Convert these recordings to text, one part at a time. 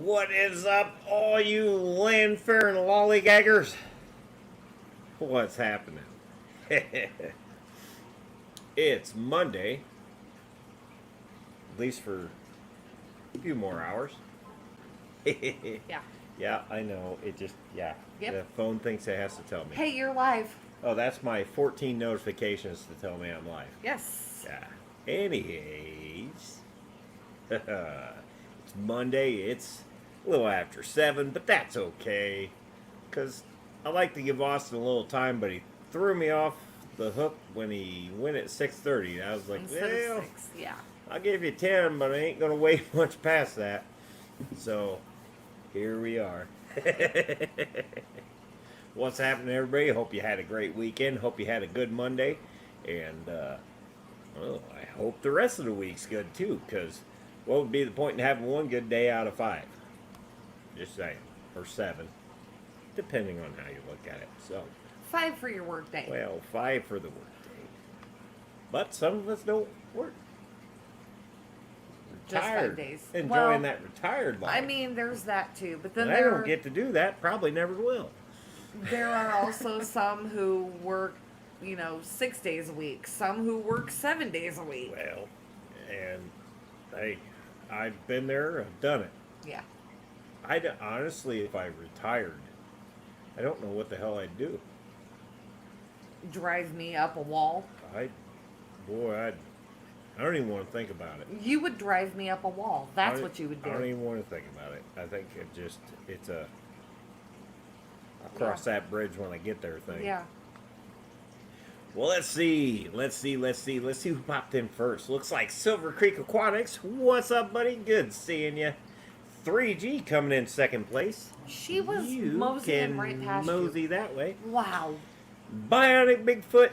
What is up, all you landfaring lollygaggers? What's happening? It's Monday, at least for a few more hours. Yeah. Yeah, I know. It just, yeah. Yep. The phone thinks it has to tell me. Hey, you're live. Oh, that's my 14 notifications to tell me I'm live. Yes. Yeah. Anyways, it's Monday. It's a little after 7, but that's okay. Because I like to give Austin a little time, but he threw me off the hook when he went at 6:30. I was like, Instead well, of 6. Yeah. I'll give you 10, but I ain't going to wait much past that. So, here we are. What's happening, everybody? Hope you had a great weekend. Hope you had a good Monday. And, well, I hope the rest of the week's good, too, because what would be the point in having one good day out of 5? Just saying. Or 7. Depending on how you look at it. So, 5 for your work day. well, 5 for the work day. But some of us don't work. Just 5 Retired. days. Enjoying Well, that retired life. I mean, there's that too. But then And I don't get to do that. Probably never will. there are also some who work, 6 days a week. Some who work 7 days a week. Well, and hey, I've been there. I've done it. Yeah. Honestly, if I retired, I don't know what the hell I'd do. Drive me up a wall. I don't even want to think about it. You would drive me up a wall. That's I what you would I don't do. even want to think about it. I think it's a I'll cross that bridge when I get there thing. Yeah. Well, let's see who popped in first. Looks like Silver Creek Aquatics. What's up, buddy? Good seeing you. 3G coming in second place. She was You moseying can right past mosey you. that way. Wow. Bionic Bigfoot,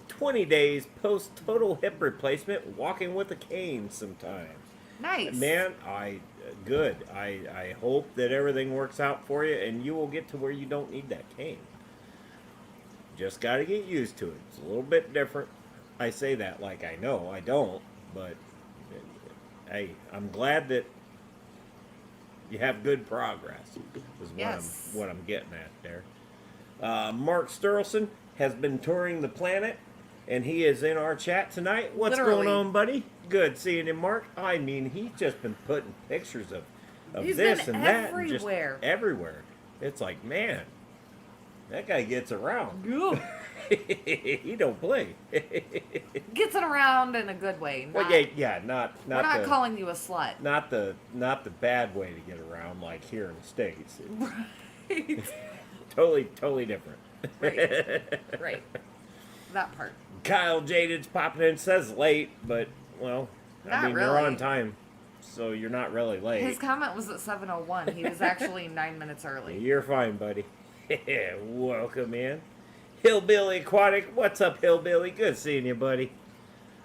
20 days post total hip replacement, walking with a cane sometimes. Nice. Man, good. I hope that everything works out for you and you will get to where you don't need that cane. Just got to get used to it. It's a little bit different. I say that like I know. I don't. But, hey, I'm glad that you have good progress is Yes. what I'm getting at there. Mark Sturleson has been touring the planet, and he is in our chat tonight. What's Literally. going on, buddy? Good seeing you, Mark. I mean, he's just been putting pictures of He's this been and that. And just everywhere. everywhere. It's like, man, that guy gets around. Ooh. He don't play. Gets it around in a good way. Well, yeah, not We're not the, calling you a slut. not the bad way to get around like here in the States. It's totally different. Right. That part. Kyle Jaded's popping in, says late, but well, Not you're on really. time, so you're not really late. His comment was at 7:01. He was actually 9 minutes early. You're fine, buddy. Welcome in. Hillbilly Aquatic, what's up, Hillbilly? Good seeing you, buddy.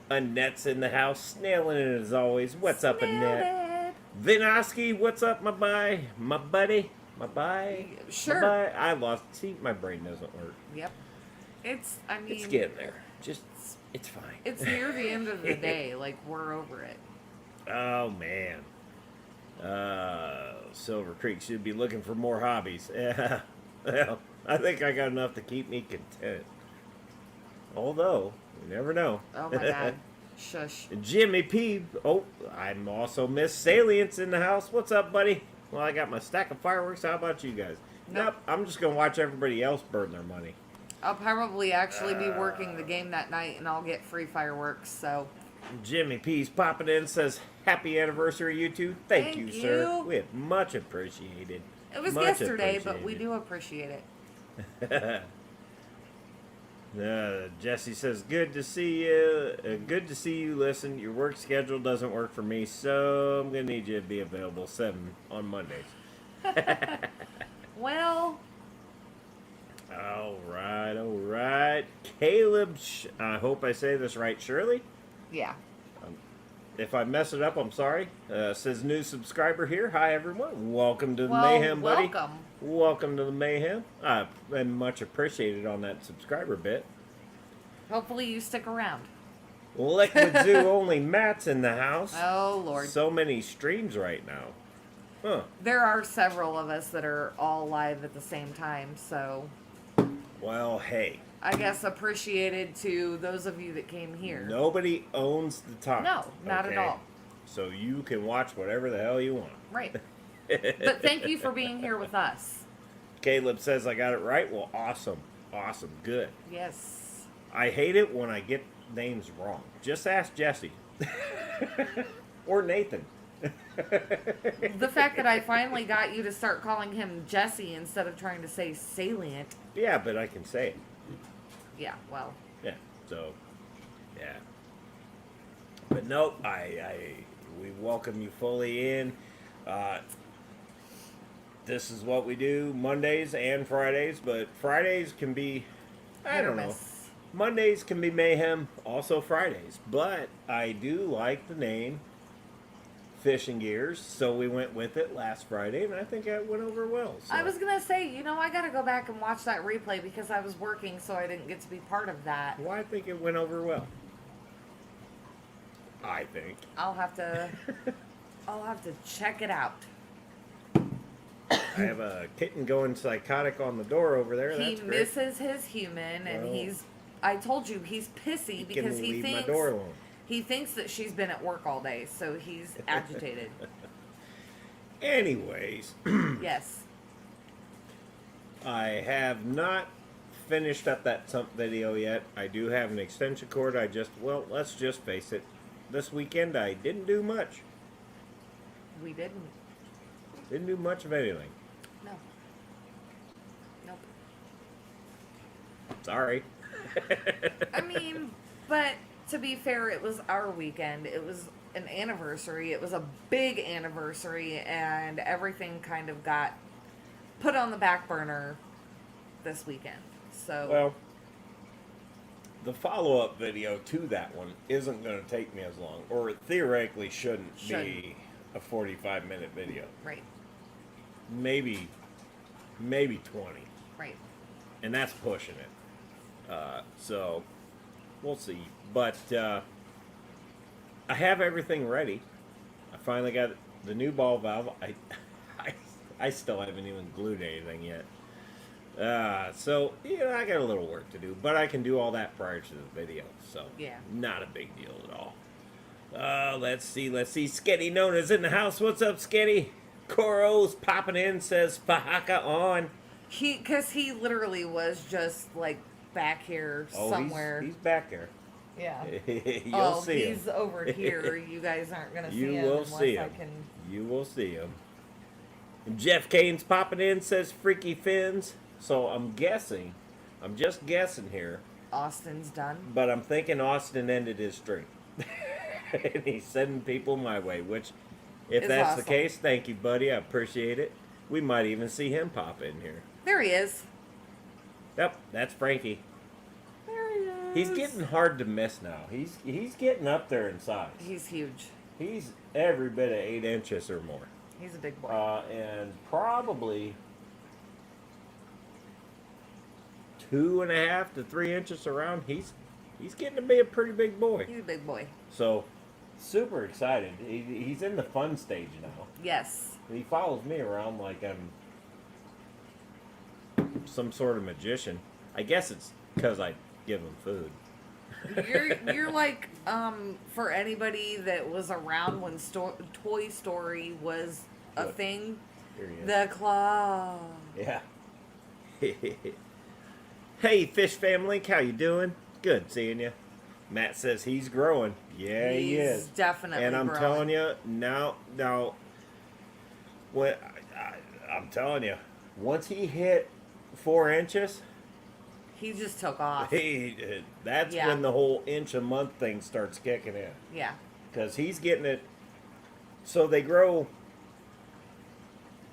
Annette's in the house, snailing it as always. What's up, Annette? Vinoski, what's up, my buddy? Sure. My bye. I lost. See, my brain doesn't work. Yep. It's getting there. It's fine. It's near the end of the day. Like, we're over it. Oh, man. Silver Creek should be looking for more hobbies. Yeah. Well, I think I got enough to keep me content. Although, you never know. Oh, my God. Shush. Jimmy P. Oh, I'm also Miss Salience in the house. What's up, buddy? Well, I got my stack of fireworks. How about you guys? Nope. I'm just going to watch everybody else burn their money. I'll probably actually be working the game that night, and I'll get free fireworks, so... Jimmy P's popping in, says, happy anniversary, you two. Thank you, sir. We have much appreciated. It was yesterday, but we do appreciate it. Jesse says, good to see you. Good to see you. Listen, your work schedule doesn't work for me, so I'm going to need you to be available 7 on Mondays. Well... All right. Caleb, I hope I say this right, Shirley? Yeah. If I mess it up, I'm sorry. Says new subscriber here. Hi, everyone. Welcome to the MayheM, buddy. Welcome to the MayheM. I've been much appreciated on that subscriber bit. Hopefully you stick around. Liquid Zoo only Matt's in the house. Oh, Lord. So many streams right now. Huh. There are several of us that are all live at the same time, so Well, hey. I guess appreciated to those of you that came here. Nobody owns the time. No, not at all. So you can watch whatever the hell you want. Right. But thank you for being here with us. Caleb says I got it right. Well, awesome. Awesome. Good. Yes. I hate it when I get names wrong. Just ask Jesse. Or Nathan. The fact that I finally got you to start calling him Jesse instead of trying to say Salient. Yeah, but I can say it. Yeah, well. Yeah. So, yeah. But nope, we welcome you fully in. This is what we do Mondays and Fridays, but Fridays can be, I don't know. Mondays can be mayhem, also Fridays. But I do like the name Fishing Gears, so we went with it last Friday, and I think it went over well. So. I was going to say, I got to go back and watch that replay because I was working, so I didn't get to be part of that. Well, I think it went over well. I think. I'll have to check it out. I have a kitten going psychotic on the door over there. He That's great. misses his human, and I told you, he's pissy because he thinks my door alone. He thinks that she's been at work all day, so he's agitated. Anyways. Yes. I have not finished up that sump video yet. I do have an extension cord. Let's just face it. This weekend I didn't do much. We didn't. Didn't do much of anything. No. Nope. Sorry. I mean, but to be fair, it was our weekend. It was an anniversary. It was a big anniversary, and everything kind of got put on the back burner this weekend. So, well, the follow-up video to that one isn't going to take me as long, or it theoretically shouldn't be a 45-minute video. Right. Maybe 20. Right. And that's pushing it. So, we'll see. But I have everything ready. I finally got the new ball valve. I still haven't even glued anything yet. So, I got a little work to do. But I can do all that prior to the video. So, yeah, not a big deal at all. Let's see. Sketty Nona's in the house. What's up, Sketty? Koro's popping in, says Fahaka on. Because he literally was just, like, back here somewhere. He's back there. Yeah. You'll see him. He's over here. You guys aren't going to see him You will unless see I him. can... You will see him. And Jeff Kane's popping in, says Freaky Fins. So I'm just guessing here. Austin's done. But I'm thinking Austin ended his streak. And he's sending people my way, which, if that's awesome. the case, thank you, buddy. I appreciate it. We might even see him pop in here. There he is. Yep, that's Frankie. There he is. He's getting hard to miss now. He's getting up there in size. He's huge. He's every bit of 8 inches or more. He's a big boy. And probably 2.5 to 3 inches around. He's getting to be a pretty big boy. He's a big boy. So, super excited. He's in the fun stage now. Yes. He follows me around like I'm some sort of magician. I guess it's because I give him food. You're like, for anybody that was around when Toy Story was a thing, Here he is. the claw. Yeah. Hey, Fish Family, how you doing? Good seeing you. Matt says he's growing. Yeah, he is. He's definitely and I'm growing. telling you, now, when I'm telling you, once he hit 4 inches, He just took off. that's Yeah. when the whole inch a month thing starts kicking in. Yeah. Because he's getting it. So they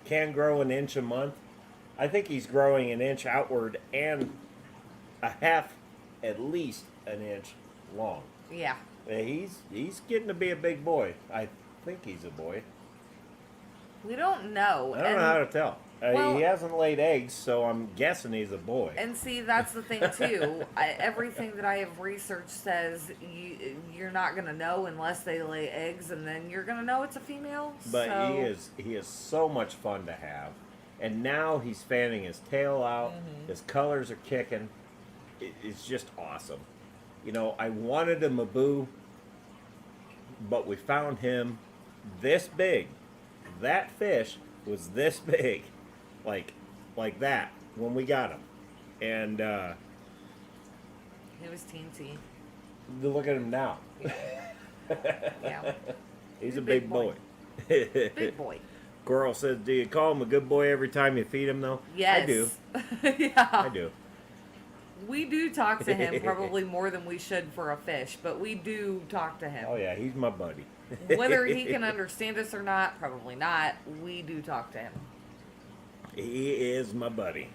can grow an inch a month. I think he's growing an inch outward and a half, at least an inch long. Yeah. He's getting to be a big boy. I think he's a boy. We don't know. I don't know how to tell. Well, he hasn't laid eggs, so I'm guessing he's a boy. and see, that's the thing too. Everything that I have researched says you're not gonna know unless they lay eggs, and then you're gonna know it's a female. But So, he is so much fun to have. And now he's fanning his tail out. His colors are kicking. It's just awesome. You know, I wanted a Mabu, but we found him this big. That fish was this big, like that when we got him. And he was teensy. look at him now. Yeah, He's a big boy. big boy. Coral says, "Do you call him a good boy every time you feed him, though?" Yes, I do. Yeah, I do. we do talk to him probably more than we should for a fish, but we do talk to him. Oh yeah, he's my buddy. Whether he can understand us or not, probably not. We do talk to him. He is my buddy.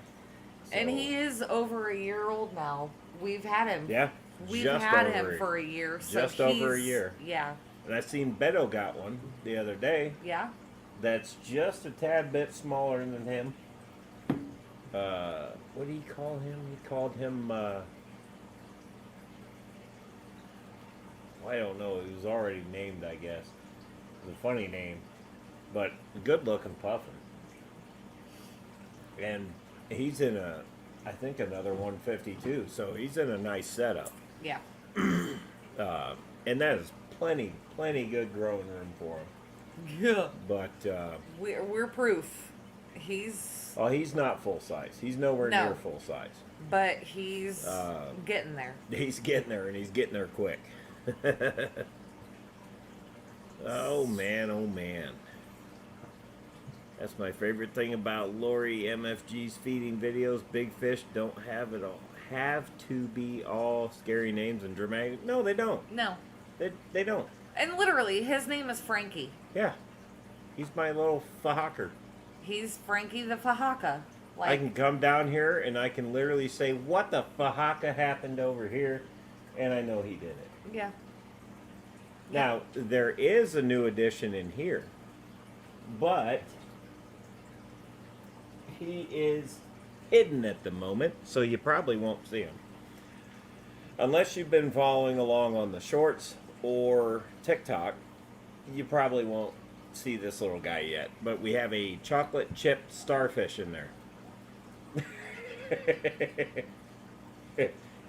And So, he is over a year old now. We've had him. Yeah. We've just had over him a- for a year. So just over a he's- year. Yeah. And I seen Beto got one the other day. Yeah. That's just a tad bit smaller than him. What do you call him? He called him. I don't know. He was already named, I guess. It's a funny name, but good-looking puffin. And he's in I think another 152. So he's in a nice setup. Yeah. And that is plenty good growing room for him. Yeah. But We're proof. He's he's not full size. He's nowhere No. near full size. but he's Uh, getting there. He's getting there, and he's getting there quick. Oh man, oh man. That's my favorite thing about Lori MFG's feeding videos. Big fish don't have to be all scary names and dramatic. No, they don't. No. They don't. And literally, his name is Frankie. Yeah. He's my little fahaker. He's Frankie the Fahaka. I can come down here and I can literally say, what the fahaka happened over here? And I know he did it. Yeah. Now, there is a new addition in here. But he is hidden at the moment, so you probably won't see him. Unless you've been following along on the shorts or TikTok, you probably won't see this little guy yet. But we have a chocolate chip starfish in there.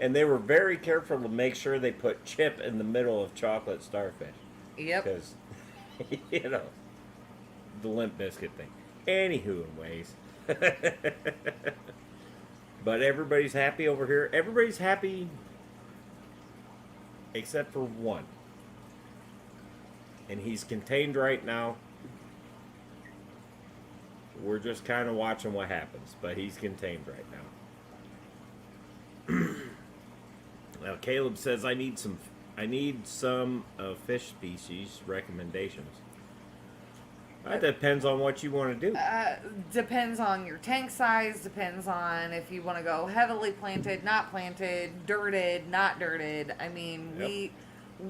And they were very careful to make sure they put chip in the middle of chocolate starfish. Yep. Because, you know, the Limp Biscuit thing. Anywho, in ways. But everybody's happy over here. Everybody's happy except for one. And he's contained right now. We're just kind of watching what happens, but he's contained right now. Now Caleb says I need some fish species recommendations. That depends on what you want to do. Depends on your tank size. Depends on if you want to go heavily planted, not planted, dirted, not dirted. I mean, Yep.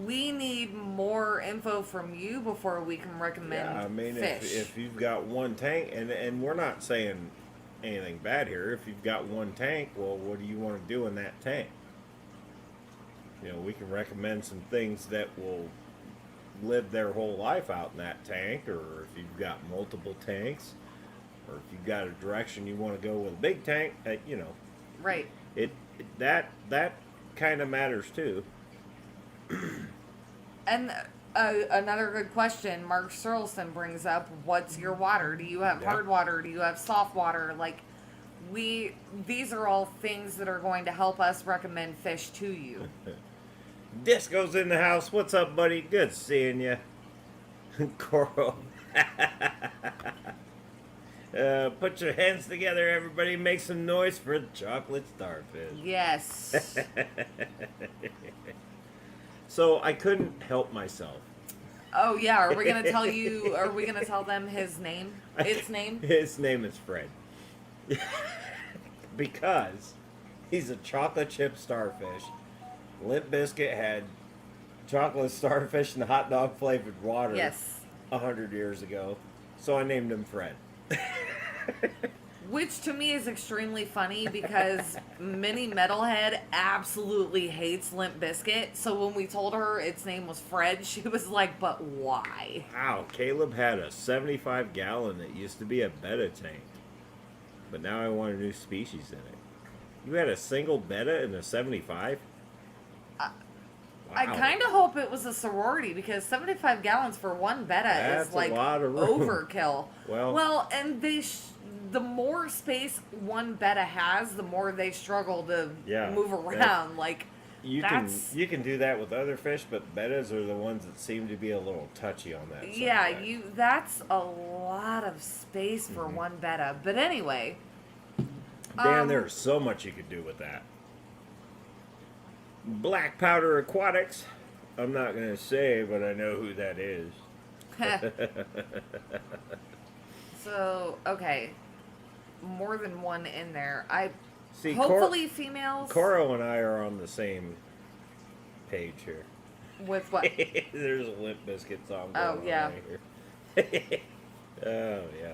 we need more info from you before we can recommend Yeah, I mean, fish. if you've got one tank, and we're not saying anything bad here. If you've got one tank, well, what do you want to do in that tank? You know, we can recommend some things that will live their whole life out in that tank, or if you've got multiple tanks, or if you've got a direction you want to go with a big tank, you know, Right. that kind of matters too. And another good question Mark Searlson brings up, what's your water? Do you have Yeah. hard water? Do you have soft water? Like, these are all things that are going to help us recommend fish to you. Disco's in the house. What's up, buddy? Good seeing you. Coral. Put your hands together, everybody. Make some noise for the chocolate starfish. Yes. So I couldn't help myself. Oh yeah, are we gonna tell you? Are we gonna tell them his name? Its name? His name is Fred. Because he's a chocolate chip starfish. Limp Biscuit had chocolate starfish and hot dog flavored water Yes. 100 years ago. So I named him Fred. Which to me is extremely funny because Mini Metalhead absolutely hates Limp Bizkit. So when we told her its name was Fred, she was like, "But why?" Wow, Caleb had a 75-gallon that used to be a betta tank, but now I want a new species in it. You had a single betta in a 75? I kind of hope it was a sorority because 75 gallons for one betta That's is like a lot of room. overkill. Well, and the more space one betta has, the more they struggle to move around. Like you can do that with other fish, but bettas are the ones that seem to be a little touchy on that. Yeah, subject. that's a lot of space for one betta. But anyway, Dan, there's so much you could do with that. Black Powder Aquatics. I'm not going to say, but I know who that is. So, okay. More than one in there. See, hopefully females. Coro and I are on the same page here. With what? There's a Limp Bizkit song going on yeah. right here. Oh, yeah.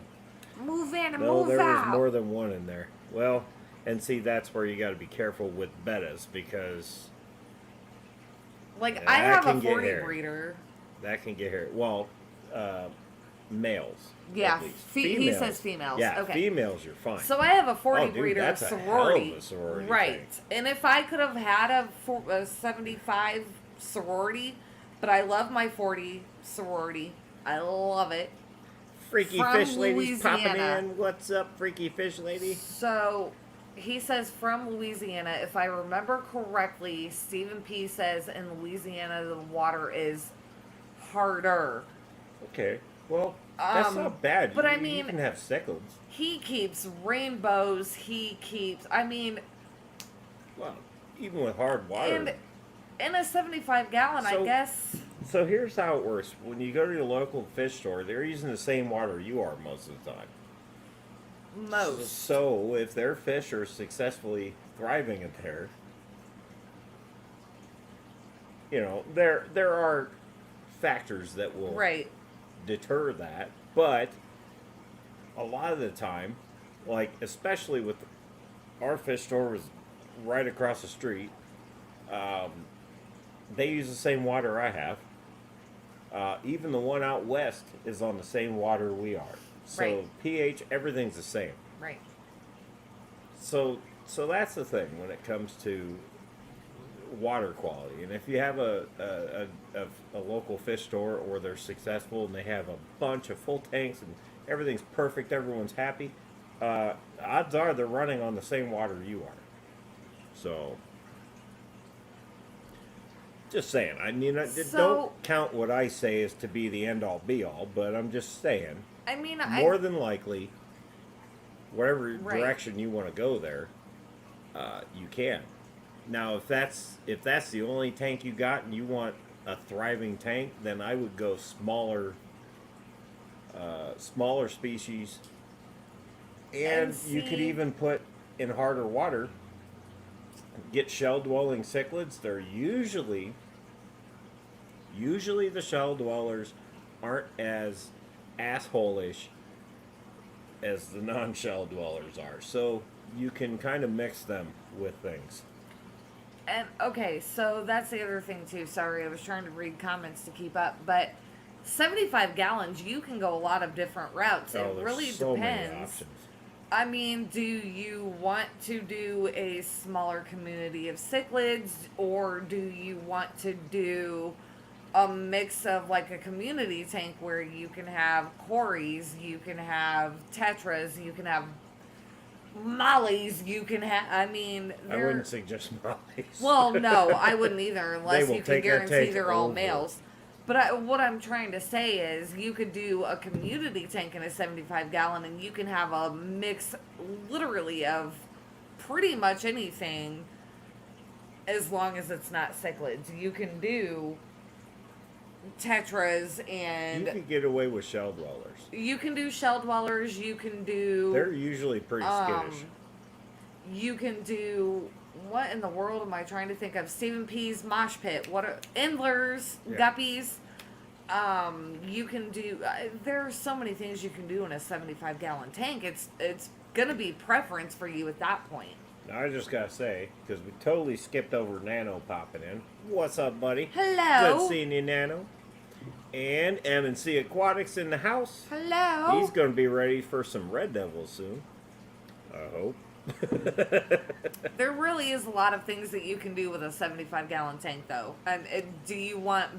Move in and No, move there out. was more than one in there. Well, and see, that's where you got to be careful with bettas because... Like, I have a 40 hairy. breeder. That can get hairy. Well, males. Yeah, at least. he says females. Yeah, okay. females, you're fine. So I have a 40 dude, breeder that's sorority. a hell of a sorority right. thing. And if I could have had a 75 sorority, but I love my 40 sorority. I love it. Freaky From fish lady's popping Louisiana. in. What's up, freaky fish lady? So he says from Louisiana. If I remember correctly, Stephen P says in Louisiana the water is harder. Okay. Well, that's not bad. But you, I mean, you can have cichlids. He keeps rainbows. Well, even with hard water. And in a 75 gallon, I guess. So here's how it works. When you go to your local fish store, they're using the same water you are most of the time. So if their fish are successfully thriving in there, you know, there are factors that will deter that. But a lot of the time, like especially with our fish store was right across the street, they use the same water I have. Even the one out west is on the same water we are. So pH, everything's the same. Right. So that's the thing when it comes to water quality. And if you have a local fish store or they're successful and they have a bunch of full tanks and everything's perfect, everyone's happy, odds are they're running on the same water you are. So, just saying. I mean, don't count what I say as to be the end-all, be-all, but I'm just saying. I mean, more than likely, whatever direction you want to go there, you can. Now, if that's the only tank you got and you want a thriving tank, then I would go smaller species, and you could even put in harder water. Get shell-dwelling cichlids. They're usually the shell dwellers aren't as asshole-ish as the non-shell dwellers are. So you can kind of mix them with things. And okay, so that's the other thing too. Sorry, I was trying to read comments to keep up, but 75 gallons, you can go a lot of different routes. It really so depends. Many options. I mean, do you want to do a smaller community of cichlids, or do you want to do a mix of like a community tank where you can have cories, you can have tetras, you can have mollies, you can have, I wouldn't suggest mollies. Well, no, I wouldn't either unless you can guarantee they're all males. But what I'm trying to say is you could do a community tank in a 75 gallon and you can have a mix literally of pretty much anything as long as it's not cichlids. You can do tetras and... You can get away with shell dwellers. You can do shell dwellers. You can do... They're usually pretty skittish. You can do... What in the world am I trying to think of? Stephen P's mosh pit. What are endlers, guppies? You can do. There are so many things you can do in a 75-gallon tank. It's gonna be preference for you at that point. Now, I just gotta say, because we totally skipped over Nano popping in. What's up, buddy? Hello. Good seeing you, Nano. And M&C Aquatics in the house. Hello. He's gonna be ready for some Red Devils soon. I hope. There really is a lot of things that you can do with a 75-gallon tank, though. And do you want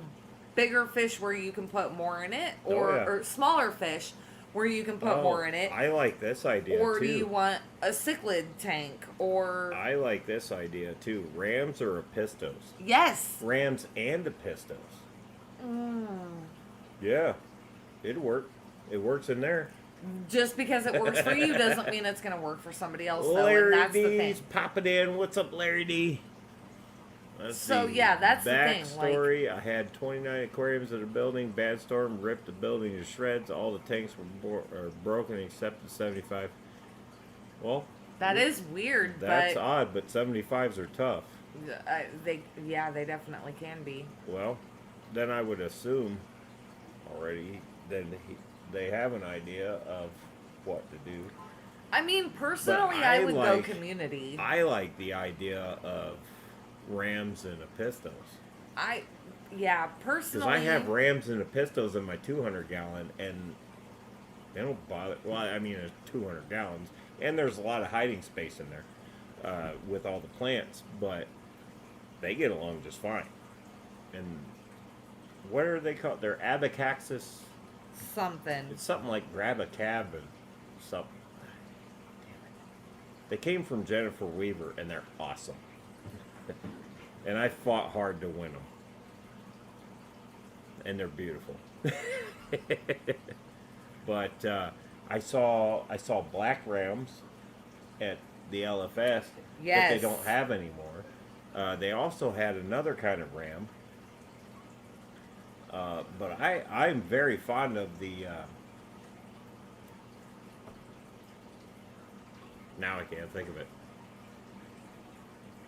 bigger fish where you can put more in it, or smaller fish where you can put more in it? I like this idea or too. do you want a cichlid tank? Or I like this idea too. Rams or Epistos? yes. Rams and Epistos. Yeah, it'd work. It works in there. Just because it works for you doesn't mean it's going to work for somebody else, though. Larry And that's the D's thing. popping in. What's up, Larry D? Let's So, see. yeah, that's the thing, Backstory, I had 29 aquariums at a building. Bad storm ripped the building to shreds. All the tanks were broken except the 75. Well, That is weird, that's but odd, but 75s are tough. they definitely can be. Well, then I would assume already they have an idea of what to do. I mean, personally, I would go community. I like the idea of Rams and Epistos. Personally. Because I have Rams and Epistos in my 200 gallon, and they don't bother. Well, I mean, it's 200 gallons, and there's a lot of hiding space in there with all the plants, but they get along just fine. And what are they called? They're Abacaxis. something. It's something like grab a cab and something. Damn it. They came from Jennifer Weaver, and they're awesome. And I fought hard to win them. And they're beautiful. But I saw black rams at the LFS that they don't have anymore. They also had another kind of ram. But I'm very fond of the. Now I can't think of it.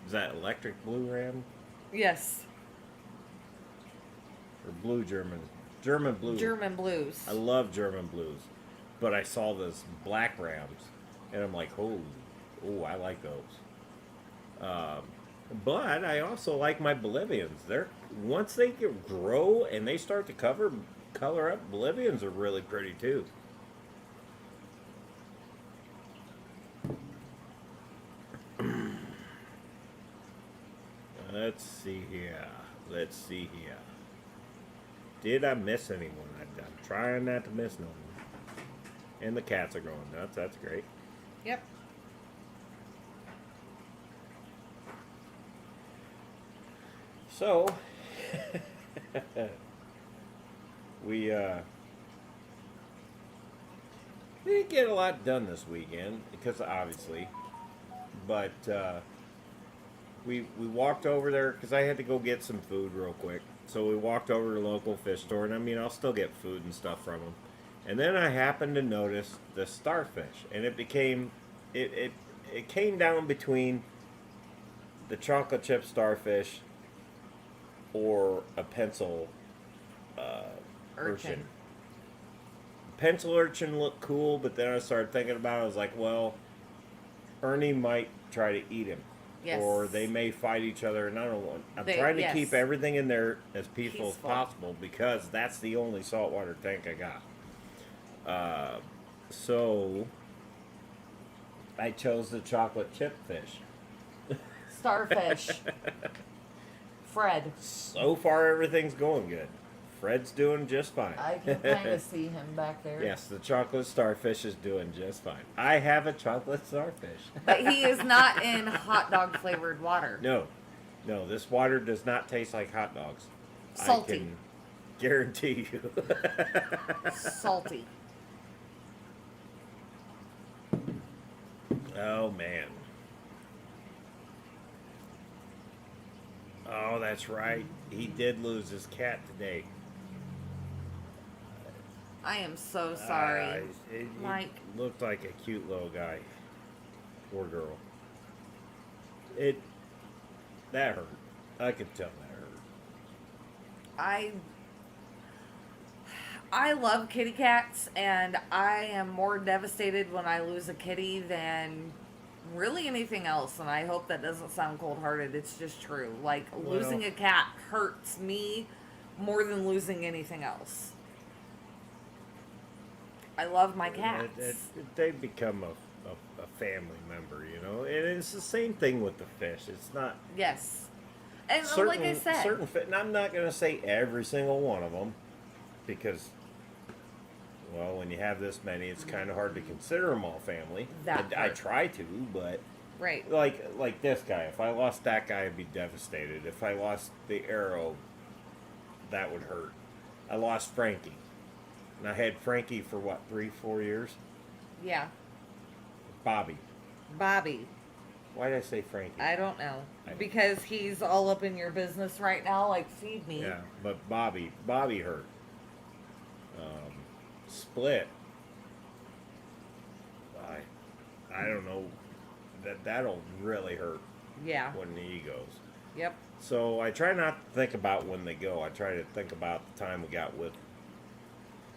Is that electric blue ram Yes. or blue German? German blue. German blues. I love German blues, but I saw those black rams, and I'm like, oh, I like those. But I also like my Bolivians. Once they grow and they start to color up, Bolivians are really pretty too. Let's see here. Did I miss anyone? I'm trying not to miss no one. And the cats are going nuts. That's great. Yep. So, we didn't get a lot done this weekend because obviously, but we walked over there because I had to go get some food real quick. So we walked over to the local fish store, and I mean, I'll still get food and stuff from them. And then I happened to notice the starfish, and it came down between the chocolate chip starfish or a pencil urchin. Pencil urchin looked cool, but then I started thinking about it. I was like, well, Ernie might try to eat him. Yes. Or they may fight each other, and I don't want. I'm trying to keep everything in there as peaceful as possible because that's the only saltwater tank I got. So I chose the chocolate chip fish. Starfish. Fred. So far, everything's going good. Fred's doing just fine. I can kind of see him back there. Yes, the chocolate starfish is doing just fine. I have a chocolate starfish. But he is not in hot dog flavored water. No, this water does not taste like hot dogs. Salty. I can guarantee you. Salty. Oh, man. Oh, that's right. He did lose his cat today. I am so sorry. Mike looked like a cute little guy. Poor girl. That hurt. I could tell that hurt. I love kitty cats, and I am more devastated when I lose a kitty than really anything else. And I hope that doesn't sound cold hearted. It's just true. Like, losing a cat hurts me more than losing anything else. I love my cats. They become a family member, you know, and it's the same thing with the fish. It's not Yes. And certain, like I said, and I'm not going to say every single one of them, because, well, when you have this many, it's kind of hard to consider them all family. I try to, but right. like this guy. If I lost that guy, I'd be devastated. If I lost the arrow, that would hurt. I lost Frankie, and I had Frankie for what, 3-4 years. Yeah. Bobby. Why did I say Frankie? I don't know. Because he's all up in your business right now, like, feed me. Yeah, but Bobby hurt. Split. I don't know. That'll really hurt. Yeah. When he goes. Yep. So I try not to think about when they go. I try to think about the time we got with them.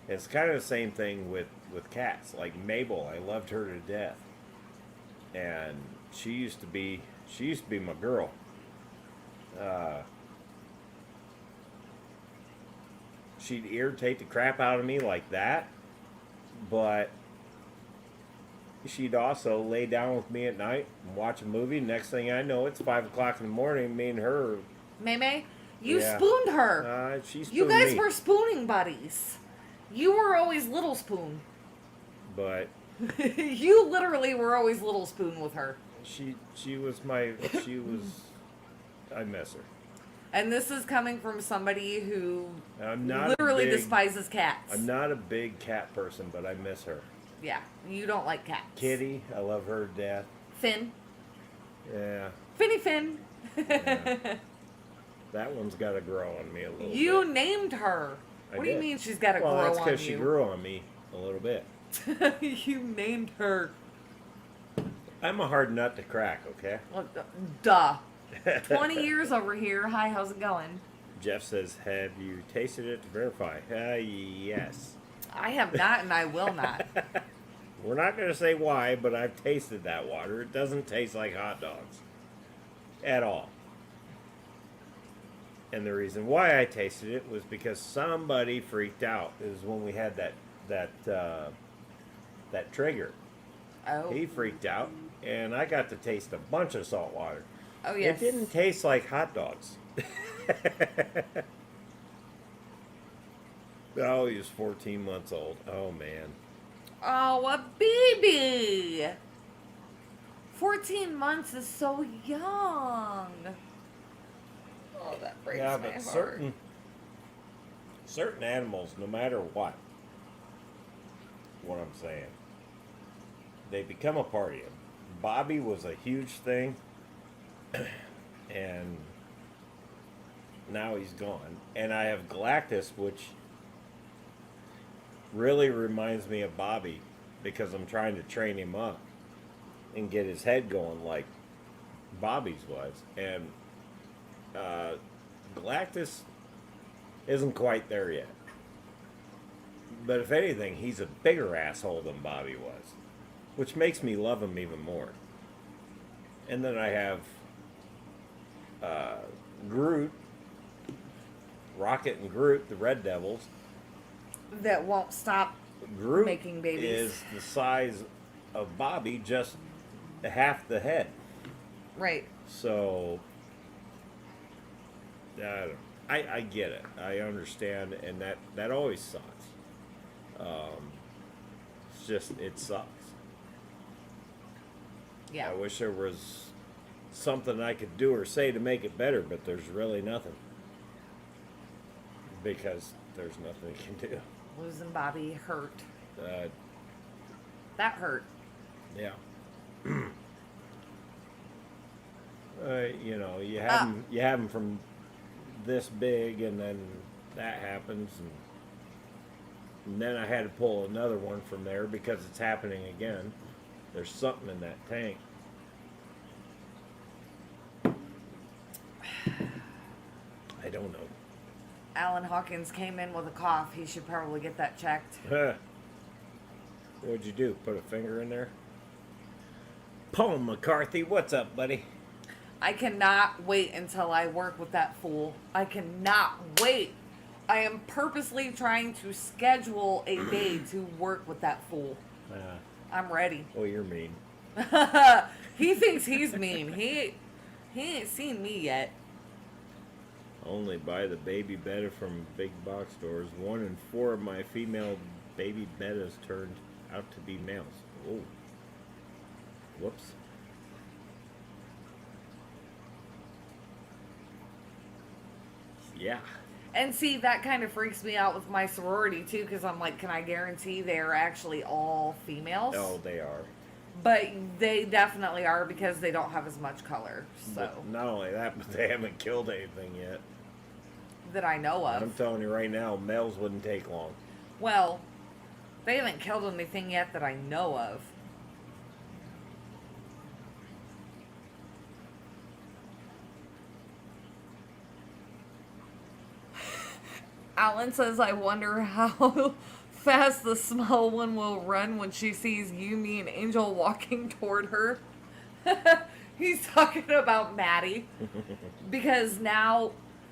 It's kind of the same thing with cats. Like Mabel, I loved her to death. And she used to be my girl. She'd irritate the crap out of me like that, but she'd also lay down with me at night and watch a movie. Next thing I know, it's 5 o'clock in the morning. Me and her. May, you spooned her. She spooned you guys me. were spooning buddies. You were always Little Spoon. But you literally were always Little Spoon with her. She was I miss her. And this is coming from somebody who literally despises cats. I'm not a big cat person, but I miss her. Yeah, you don't like cats. Kitty, I love her to death. Finn. Yeah. Finny Finn. Yeah. That one's got to grow on me a little bit. You named her. What do you mean she's got to grow on you? Well, that's because she grew on me a little bit. You named her. I'm a hard nut to crack, okay? Well, duh. 20 years over here. Hi, how's it going? Jeff says, have you tasted it to verify? Yes. I have not, and I will not. We're not going to say why, but I've tasted that water. It doesn't taste like hot dogs. At all. And the reason why I tasted it was because somebody freaked out. It was when we had that trigger. Oh. He freaked out, and I got to taste a bunch of salt water. Oh, yes. It didn't taste like hot dogs. Oh, he was 14 months old. Oh, man. Oh, a baby. 14 months is so young. Oh, that breaks my heart. Certain animals, no matter what I'm saying, they become a part of you. Bobby was a huge thing, and now he's gone. And I have Galactus, which really reminds me of Bobby, because I'm trying to train him up and get his head going like Bobby's was. And Galactus isn't quite there yet. But if anything, he's a bigger asshole than Bobby was, which makes me love him even more. And then I have Groot, Rocket and Groot, the Red Devils. That won't stop Groot making babies. Is the size of Bobby, just half the head. Right. So, I get it. I understand, and that always sucks. It's just, it sucks. Yeah. I wish there was something I could do or say to make it better, but there's really nothing. Because there's nothing you can do. Losing Bobby hurt. That hurt. Yeah. You have them from this big, and then that happens, and then I had to pull another one from there because it's happening again. There's something in that tank. I don't know. Alan Hawkins came in with a cough. He should probably get that checked. What'd you do? Put a finger in there? Paul McCarthy, what's up, buddy? I cannot wait until I work with that fool. I cannot wait. I am purposely trying to schedule a day to work with that fool. I'm ready. Oh, you're mean. He thinks he's mean. He ain't seen me yet. Only buy the baby betta from big box stores. 1 in 4 of my female baby bettas turned out to be males. Oh. Whoops. Yeah. And see, that kind of freaks me out with my sorority too, because I'm like, can I guarantee they're actually all females? Oh, they are. But they definitely are because they don't have as much color. So But not only that, but they haven't killed anything yet. that I know of. I'm telling you right now, males wouldn't take long. Well, they haven't killed anything yet that I know of. Alan says, I wonder how fast the small one will run when she sees Yumi and Angel walking toward her. He's talking about Maddie. Because now,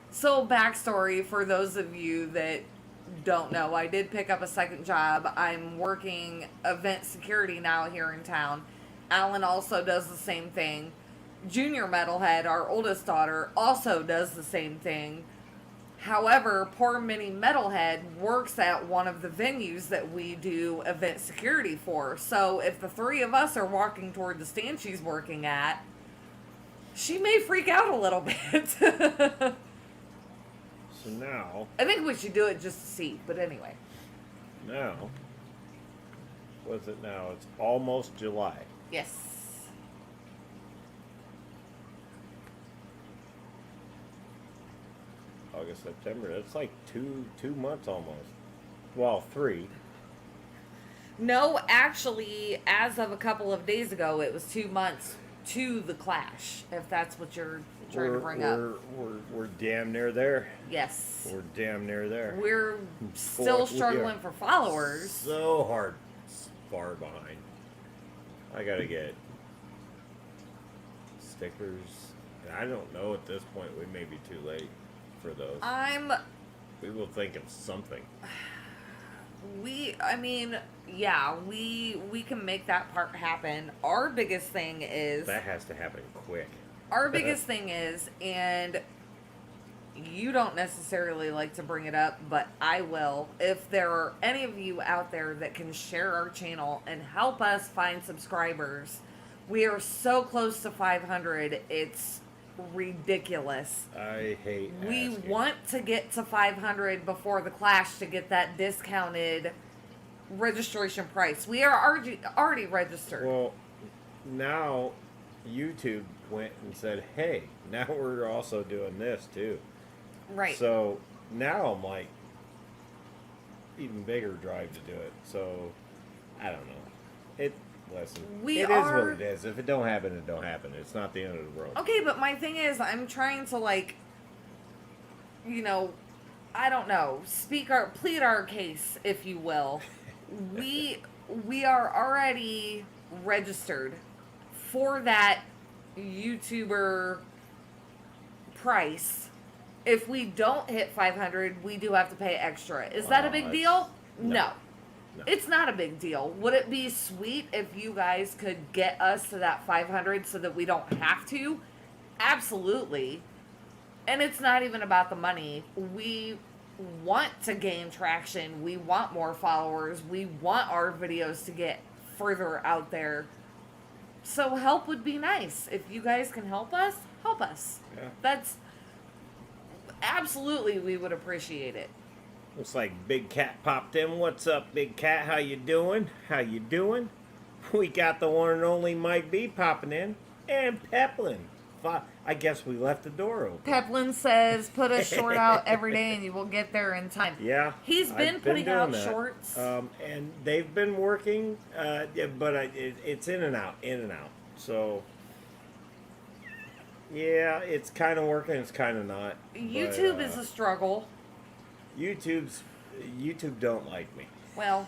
so backstory for those of you that don't know, I did pick up a second job. I'm working event security now here in town. Alan also does the same thing. Junior Metalhead, our oldest daughter, also does the same thing. However, poor mini Metalhead works at one of the venues that we do event security for. So if the three of us are walking toward the stand she's working at, she may freak out a little bit. So now, I think we should do it just to see. But anyway. now, what's it now? It's almost July. Yes. August, September. That's like two months almost. Well, 3. No, actually, as of a couple of days ago, it was 2 months to the clash, if that's what you're trying to bring up. We're damn near there. Yes. We're damn near there. We're still Boy, we struggling are for followers. So hard, far behind. I gotta get stickers. I don't know at this point. We may be too late for those. We will think of something. We can make that part happen. Our biggest thing is... That has to happen quick. Our biggest thing is, and you don't necessarily like to bring it up, but I will. If there are any of you out there that can share our channel and help us find subscribers, we are so close to 500, it's ridiculous. I hate We asking. want to get to 500 before the clash to get that discounted registration price. We are already registered. Well, now YouTube went and said, hey, now we're also doing this too. Right. So now I'm like, even bigger drive to do it. So I don't know. Listen, it is what it is. If it don't happen, it don't happen. It's not the end of the world. Okay, but my thing is, I'm trying to I don't know, plead our case, if you will. we are already registered for that YouTuber price. If we don't hit 500, we do have to pay extra. Is that a big deal? No. It's not a big deal. Would it be sweet if you guys could get us to that 500 so that we don't have to? Absolutely. And it's not even about the money. We want to gain traction. We want more followers. We want our videos to get further out there. So help would be nice. If you guys can help us, help us. Yeah. That's absolutely, we would appreciate it. Looks like Big Cat popped in. What's up, Big Cat? How you doing? How you doing? We got the one and only Mike B popping in. And Peplin. I guess we left the door open. Peplin says, put a short out every day and you will get there in time. Yeah. He's been putting out shorts. And they've been working, but it's in and out. So, yeah, it's kind of working, it's kind of not. YouTube is a struggle. YouTube don't like me. Well,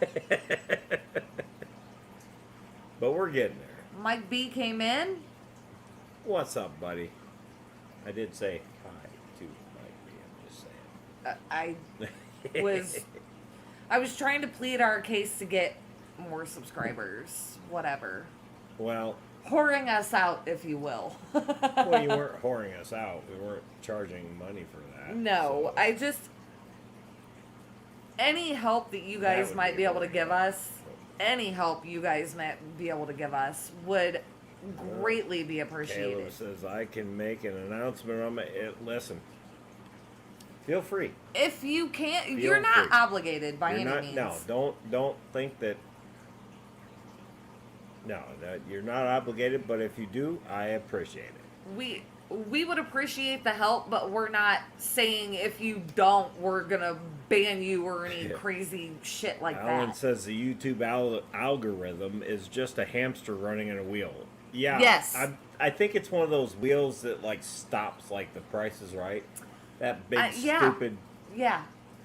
But we're getting there. Mike B came in. What's up, buddy? I did say hi to Mike B. I'm just saying. I was trying to plead our case to get more subscribers. Whatever. Well, Whoring us out, if you will. well, you weren't whoring us out. We weren't charging money for that. No, so. I just... Any help that you guys would might be be able to really give good. us, any help you guys might be able to give us would greatly be appreciated. Caleb says I can make an announcement on my. Listen, feel free. If you can't, Feel you're not free. obligated by You're any not, means. no, don't think that. No, that you're not obligated. But if you do, I appreciate it. We would appreciate the help, but we're not saying if you don't, we're gonna ban you or any Yeah. crazy shit like Alan that. says the YouTube algorithm is just a hamster running in a wheel. Yeah. Yes. I think it's one of those wheels that like stops like The Price is Right. That big Yeah. stupid. Yeah.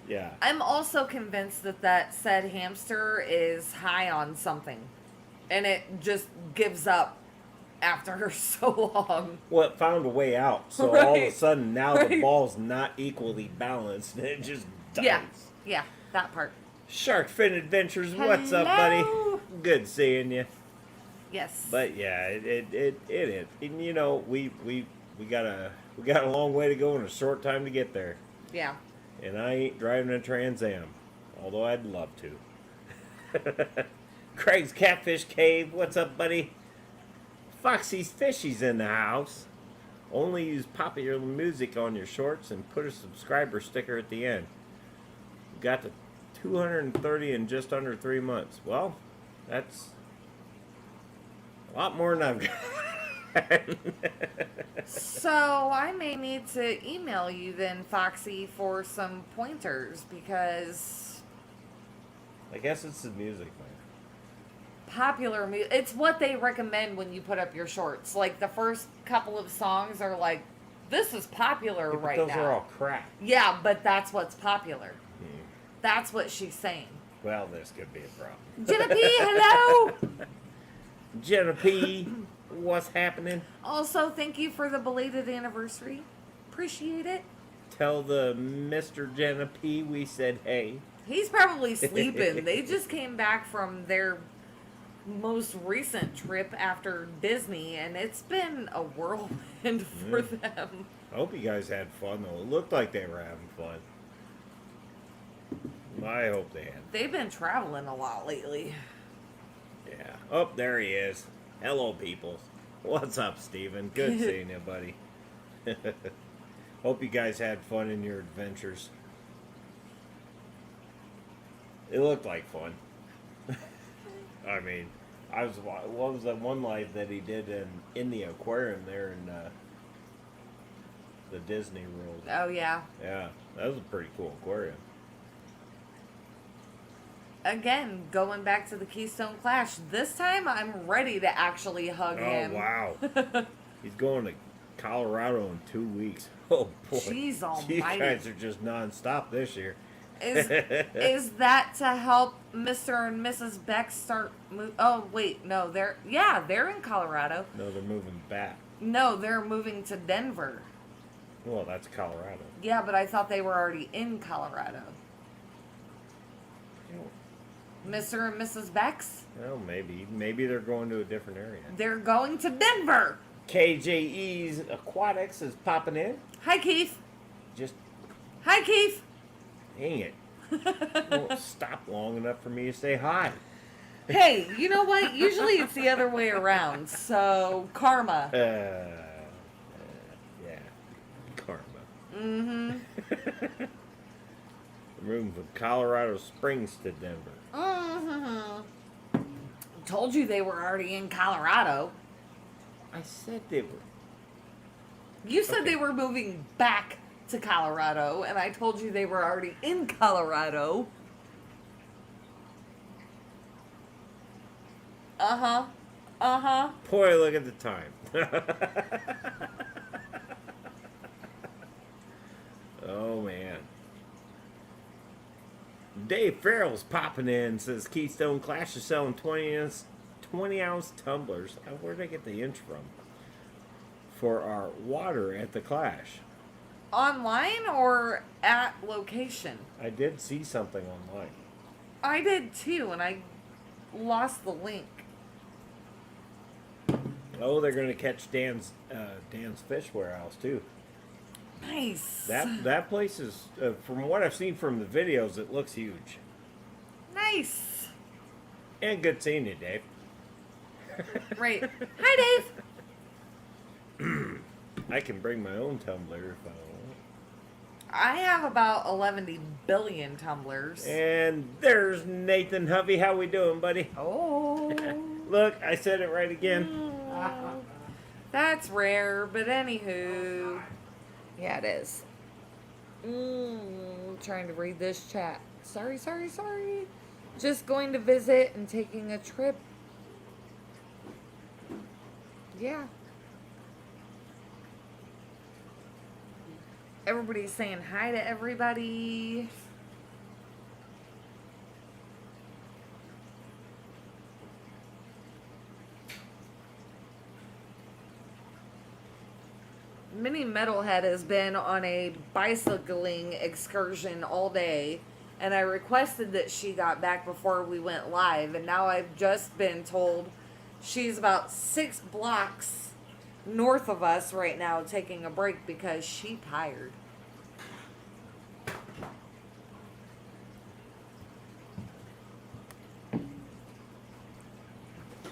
Yeah. I'm also convinced that said hamster is high on something, and it just gives up after so long. Well, it found a way out, so all of a Right. sudden now the Right. ball's not equally balanced, and it just dies. Yeah, that part. Shark Fin Adventures, what's up, buddy? Hello. Good seeing you. Yes. But yeah, it is. And you know, we got a long way to go and a short time to get there. Yeah. And I ain't driving a Trans Am, although I'd love to. Craig's Catfish Cave, what's up, buddy? Foxy's Fishies in the house. Only use popular music on your shorts and put a subscriber sticker at the end. Got to 230 in just under 3 months. Well, that's a lot more than I've got. So I may need to email you then, Foxy, for some pointers because I guess it's the music, man. popular music, it's what they recommend when you put up your shorts. Like the first couple of songs are like, this is popular Yeah, but right those now. are all crap. Yeah, but that's what's popular. That's what she's saying. Well, this could be a problem. Jenna P, hello! Jenna P, what's happening? Also, thank you for the belated anniversary. Appreciate it. Tell the Mr. Jenna P we said hey. He's probably sleeping. They just came back from their most recent trip after Disney, and it's been a whirlwind for them. I hope you guys had fun, though. It looked like they were having fun. I hope they had. They've been traveling a lot lately. Yeah. Oh, there he is. Hello, people. What's up, Steven? Good seeing you, buddy. Hope you guys had fun in your adventures. It looked like fun. I mean, what was that one live that he did in the aquarium there in the Disney World? Oh, yeah. Yeah, that was a pretty cool aquarium. Again, going back to the Keystone Clash. This time, I'm ready to actually hug him. Oh, wow. He's going to Colorado in 2 weeks. Oh, boy. Jeez almighty. You guys are just nonstop this year. Is that to help Mr. and Mrs. Beck start Oh, wait, no, they're in Colorado. No, they're moving back. No, they're moving to Denver. Well, that's Colorado. Yeah, but I thought they were already in Colorado. Mr. and Mrs. Beck's? Well, maybe they're going to a different area. They're going to Denver. KJE's Aquatics is popping in. Hi, Keith. Just Hi, Keith. dang it. Won't stop long enough for me to say hi. Hey, you know what? Usually it's the other way around. So, karma. Yeah. Karma. Mm-hmm. Moving from Colorado Springs to Denver. Mm-hmm. Told you they were already in Colorado. I said they were. You said Okay. they were moving back to Colorado, and I told you they were already in Colorado. Uh-huh. Uh-huh. Boy, look at the time. Oh, man. Dave Farrell's popping in, says Keystone Clash is selling 20 ounce tumblers. Where'd I get the inch from? For our water at the Clash. Online or at location? I did see something online. I did too, and I lost the link. Oh, they're going to catch Dan's fish warehouse too. Nice. That place is, from what I've seen from the videos, it looks huge. Nice. And good seeing you, Dave. Right. Hi, Dave. I can bring my own tumbler if I want. I have about 11 billion tumblers. And there's Nathan Hovey. How we doing, buddy? Oh. Look, I said it right again. That's rare, but anywho. Yeah, it is. Trying to read this chat. Sorry. Just going to visit and taking a trip. Yeah. Everybody's saying hi to everybody. Mini Metalhead has been on a bicycling excursion all day, and I requested that she got back before we went live, and now I've just been told she's about 6 blocks north of us right now taking a break because she's tired.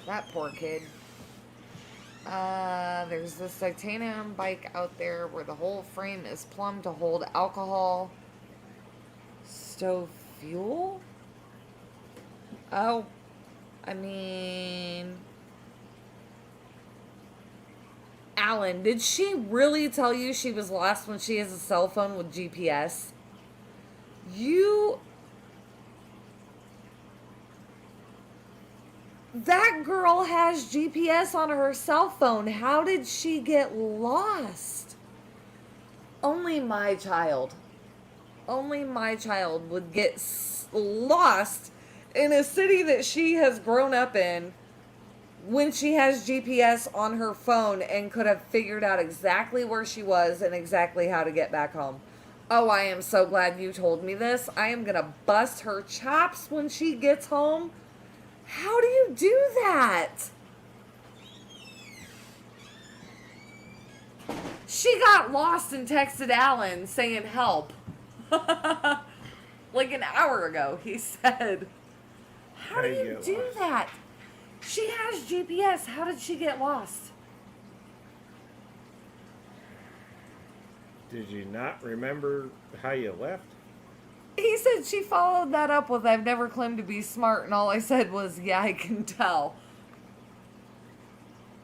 That poor kid. There's this titanium bike out there where the whole frame is plumbed to hold alcohol stove fuel. Oh, I mean, Alan, did she really tell you she was lost when she has a cell phone with GPS? That girl has GPS on her cell phone. How did she get lost? Only my child would get lost in a city that she has grown up in when she has GPS on her phone and could have figured out exactly where she was and exactly how to get back home. Oh, I am so glad you told me this. I am going to bust her chops when she gets home. How do you do that? She got lost and texted Alan saying help. Like an hour ago, he said. How do you do that? She has GPS. How did she get lost? Did you not remember how you left? He said she followed that up with, I've never claimed to be smart, and all I said was, yeah, I can tell.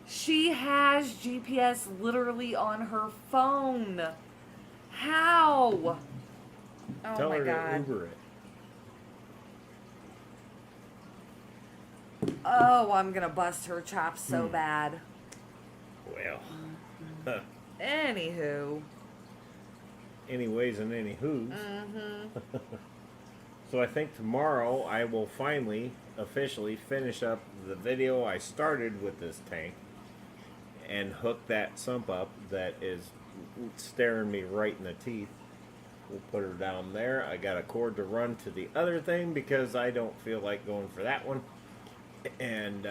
She has GPS literally on her phone. How? Oh Tell my her God. to Uber it. Oh, I'm gonna bust her chops so bad. Well. Anywho. Anyways and anywho's. So I think tomorrow I will finally, officially finish up the video I started with this tank and hook that sump up that is staring me right in the teeth. We'll put her down there. I got a cord to run to the other thing because I don't feel like going for that one. And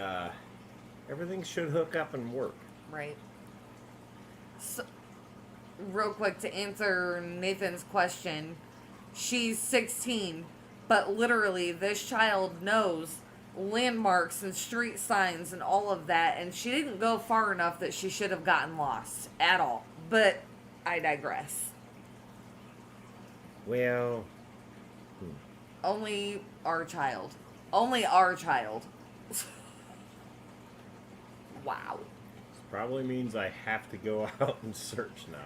everything should hook up and work. Right. So, real quick to answer Nathan's question, she's 16, but literally this child knows landmarks and street signs and all of that, and she didn't go far enough that she should have gotten lost at all. But I digress. Well, Only our child. Only our child. Wow. this probably means I have to go out and search now.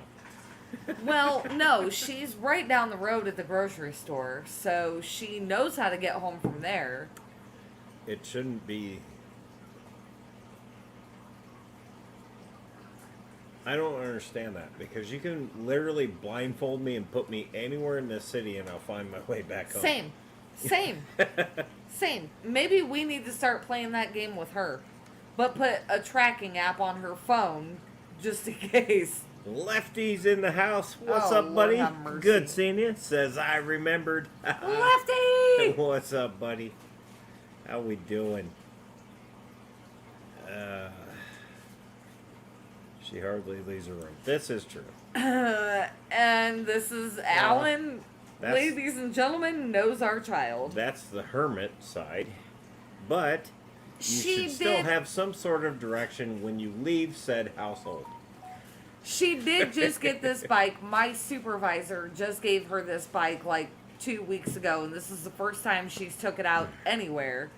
Well, no, she's right down the road at the grocery store, so she knows how to get home from there. It shouldn't be. I don't understand that because you can literally blindfold me and put me anywhere in this city and I'll find my way back home. Same. Same. Same. Maybe we need to start playing that game with her. But put a tracking app on her phone just in case. Lefty's in the house. What's Oh, up, Lord buddy? have mercy. Good seeing you. Says I remembered. Lefty! What's up, buddy? How we doing? She hardly leaves her room. This is true. And this is Alan, that's- ladies and gentlemen, knows our child. That's the hermit side. But you She should still did- have some sort of direction when you leave said household. She did just get this bike. My supervisor just gave her this bike like 2 weeks ago, and this is the first time she's took it out anywhere.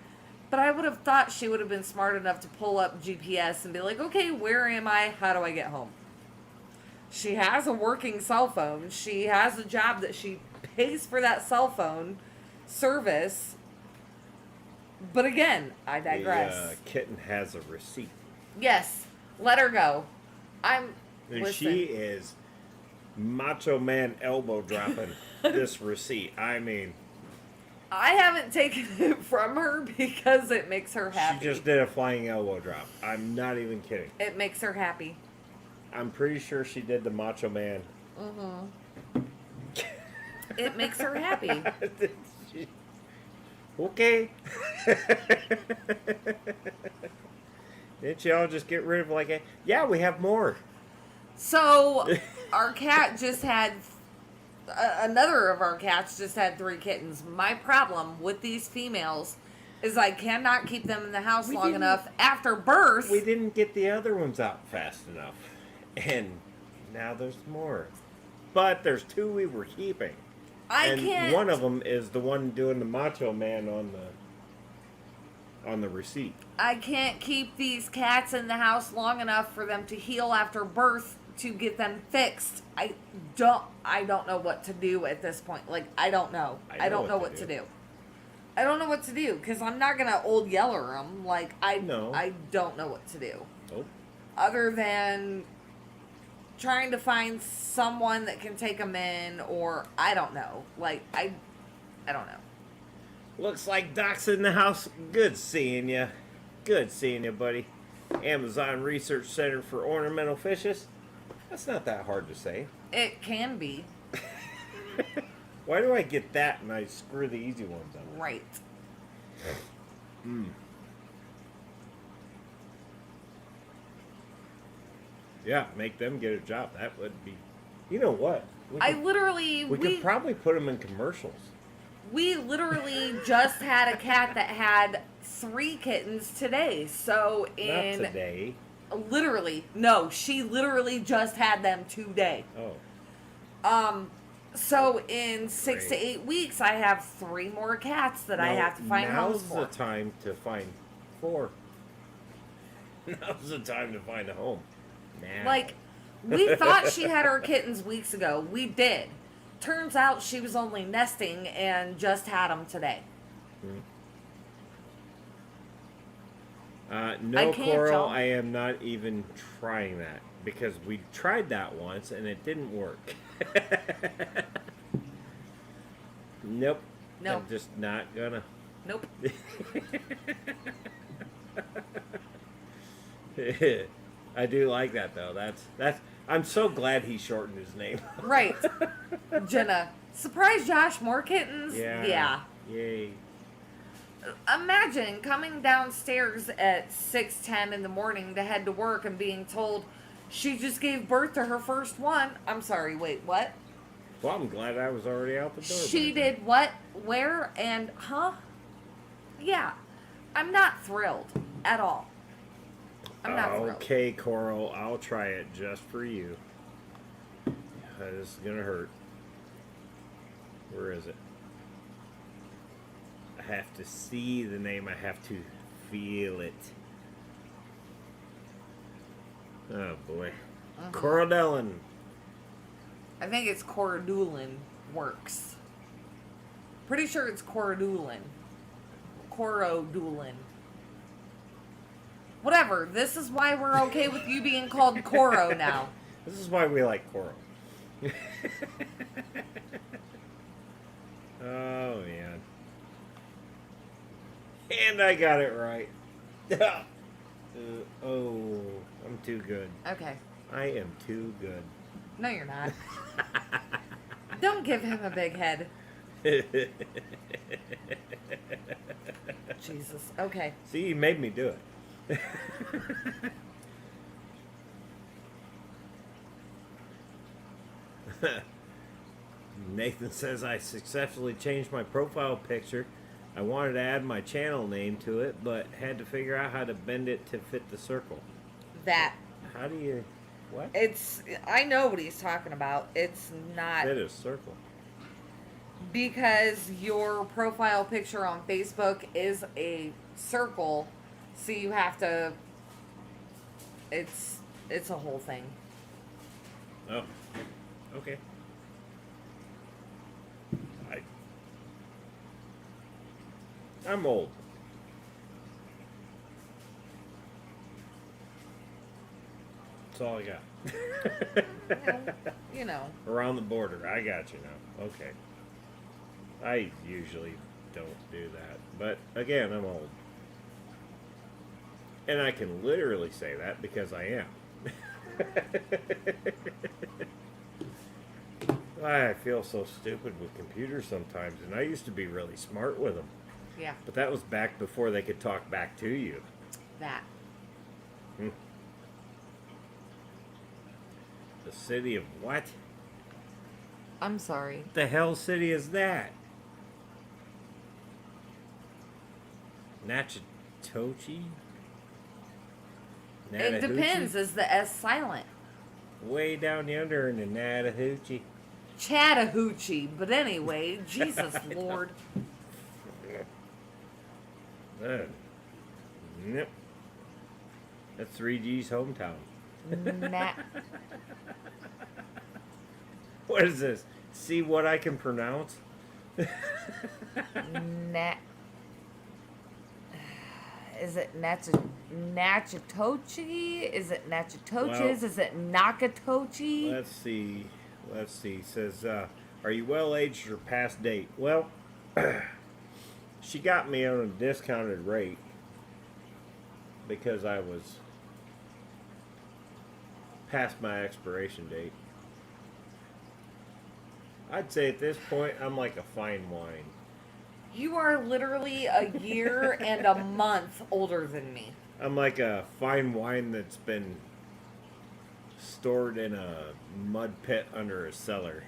But I would have thought she would have been smart enough to pull up GPS and be like, okay, where am I? How do I get home? She has a working cell phone. She has a job that she pays for that cell phone service. But again, I digress. The kitten has a receipt. Yes, let her go. Listen. She is macho man elbow dropping this receipt. I mean, I haven't taken it from her because it makes her happy. she just did a flying elbow drop. I'm not even kidding. It makes her happy. I'm pretty sure she did the macho man. It makes her happy. Okay. Didn't y'all just get rid of like a... Yeah, we have more. So, our cat just had... another of our cats just had 3 kittens. My problem with these females is I cannot keep them in the house long didn't- enough after birth. We didn't get the other ones out fast enough. And now there's more. But there's 2 we were keeping. I can't... One of them is the one doing the macho man on the receipt. I can't keep these cats in the house long enough for them to heal after birth to get them fixed. I don't know what to do at this point. Like, I don't know. I don't know what to do. I don't know what to do because I'm not gonna old yeller them. Like, I don't know what to do. Nope. Other than trying to find someone that can take them in, or I don't know. Like, I don't know. Looks like Doc's in the house. Good seeing you. Good seeing you, buddy. Amazon Research Center for Ornamental Fishes. That's not that hard to say. It can be. Why do I get that and I screw the easy ones up? Right. Yeah, make them get a job. That would be... You know what? We could probably put them in commercials. We literally just had a cat that had 3 kittens today. So in... Not today. Literally. No, she literally just had them today. Oh. So in 6 to 8 weeks, I have 3 more cats that I have to find homes for. Now's the time to find 4. Now's the time to find a home. Now. Like, we thought she had her kittens weeks ago. We did. Turns out she was only nesting and just had them today. No, can't Coral, tell. I am not even trying that. Because we tried that once and it didn't work. Nope. No. I'm just not gonna. Nope. I do like that though. That's. I'm so glad he shortened his name. Right. Jenna. Surprise, Josh, more kittens? Yeah. Yay. Imagine coming downstairs at 6:10 in the morning to head to work and being told she just gave birth to her first one. I'm sorry, wait, what? Well, I'm glad I was already out the door. She by then. did what? Where? And huh? Yeah. I'm not thrilled at all. I'm not thrilled. Okay, Coral, I'll try it just for you. This is gonna hurt. Where is it? I have to see the name. I have to feel it. Oh boy, Coral Dellen. I think it's Coradulin works. Pretty sure it's Coradulin. Corodulin. Whatever. This is why we're okay with you being called Coro now. This is why we like Coral. Oh man. And I got it right. Oh, I'm too good. Okay. I am too good. No, you're not. Don't give him a big head. Jesus. Okay. See, you made me do it. Nathan says I successfully changed my profile picture. I wanted to add my channel name to it, but had to figure out how to bend it to fit the circle. That. How do you... What? I know what he's talking about. It's not... Fit a circle. Because your profile picture on Facebook is a circle, so you have to... It's a whole thing. Oh. Okay. I'm old. That's all I got. You know. Around the border. I got you now. Okay. I usually don't do that. But again, I'm old. And I can literally say that because I am. I feel so stupid with computers sometimes, and I used to be really smart with them. Yeah. But that was back before they could talk back to you. That. The city of what? I'm sorry. What the hell city is that? Natchitoches? It depends. Is the S silent? Way down yonder in the Chattahoochee. Chattahoochee. But anyway, Jesus Lord. Yep. That's 3G's hometown. What is this? See what I can pronounce? Is it Natchitoches? Is it Natchitoches? Well, Is it Nakatochi? Let's see. It says, are you well aged or past date? Well, she got me on a discounted rate because I was past my expiration date. I'd say at this point, I'm like a fine wine. You are literally a year and a month older than me. I'm like a fine wine that's been stored in a mud pit under a cellar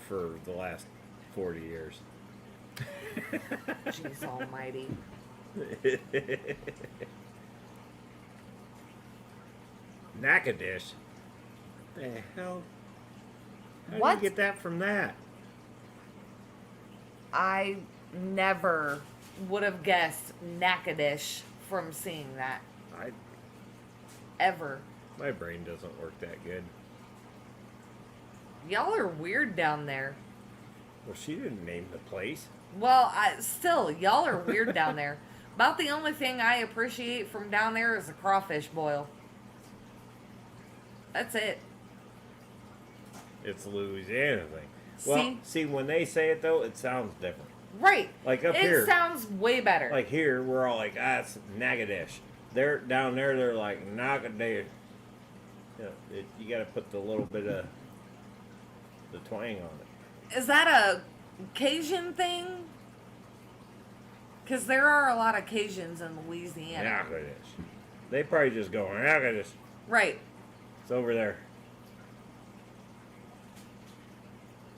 for the last 40 years. Jeez almighty. Nakadish? The hell? How What? did you get that from that? I never would have guessed Nakadish from seeing that. Ever. My brain doesn't work that good. Y'all are weird down there. Well, she didn't name the place. Well, still, y'all are weird down there. About the only thing I appreciate from down there is a crawfish boil. That's it. It's a Louisiana thing. Well, see, when they say it, though, it sounds different. Right. Like up it here. It sounds way better. Like here, we're all like, it's Nagadish. They're down there, they're like, Nagadish. You got to put the little bit of the twang on it. Is that a Cajun thing? Because there are a lot of Cajuns in Louisiana. Nagadish. They probably just go, Nagadish. Right. It's over there.